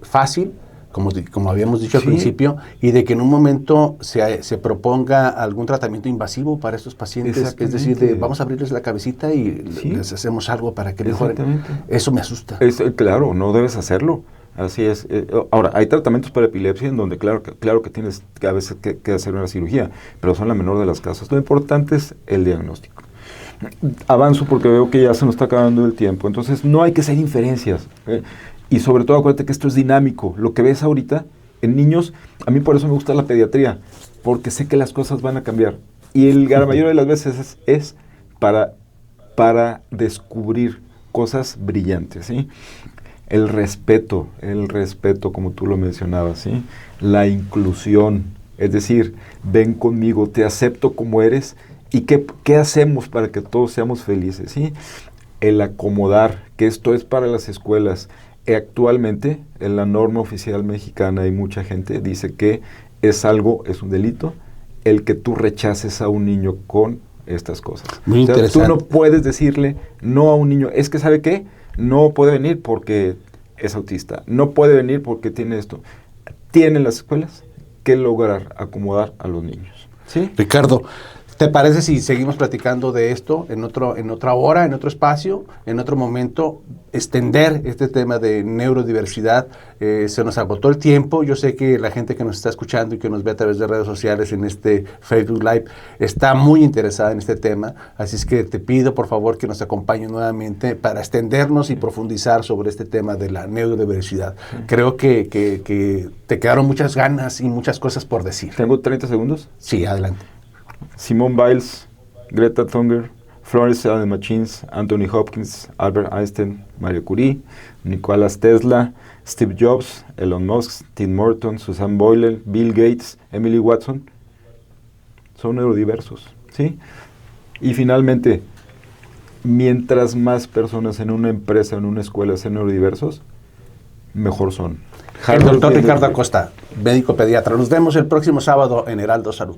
fácil, como habíamos dicho al principio, y de que en un momento se proponga algún tratamiento invasivo para estos pacientes, es decir, vamos a abrirles la cabecita y les hacemos algo para que mejoren. Eso me asusta. Claro, no debes hacerlo. Así es. Ahora, hay tratamientos para epilepsia en donde claro que tienes que a veces que hacer una cirugía, pero son la menor de las casos. Lo importante es el diagnóstico. Avanzo porque veo que ya se nos está acabando el tiempo. Entonces, no hay que hacer inferencias. Y sobre todo, acuérdate que esto es dinámico. Lo que ves ahorita en niños, a mí por eso me gusta la pediatría, porque sé que las cosas van a cambiar. Y la mayoría de las veces es para descubrir cosas brillantes, ¿sí? El respeto, como tú lo mencionabas, ¿sí? La inclusión, es decir, ven conmigo, te acepto como eres ¿Y qué hacemos para que todos seamos felices? ¿Sí? El acomodar, que esto es para las escuelas. Actualmente, en la norma oficial mexicana, hay mucha gente dice que es un delito, el que tú rechaces a un niño con estas cosas. Muy interesante. Tú no puedes decirle no a un niño, es que ¿sabe qué? No puede venir porque es autista, no puede venir porque tiene esto. Tienen las escuelas que lograr acomodar a los niños. ¿Sí? Ricardo, ¿te parece si seguimos platicando de esto en otra hora, en otro espacio, en otro momento, extender este tema de neurodiversidad? Se nos agotó el tiempo. Yo sé que la gente que nos está escuchando y que nos ve a través de redes sociales en este Facebook Live está muy interesada en este tema, así es que te pido por favor que nos acompañen nuevamente para extendernos y profundizar sobre este tema de la neurodiversidad. Creo que te quedaron muchas ganas y muchas cosas por decir. ¿Tengo 30 segundos? Sí, adelante. Simone Biles, Greta Thunberg, Florence and the Machines, Anthony Hopkins, Albert Einstein, Marie Curie, Nikola Tesla, Steve Jobs, Elon Musk, Tim Burton, Susan Boyle, Bill Gates, Emily Watson, son neurodiversos, ¿sí? Y finalmente, mientras más personas en una empresa, en una escuela sean neurodiversos, mejor son. El doctor Ricardo Acosta, médico pediatra. Nos vemos el próximo sábado en Heraldo Salud.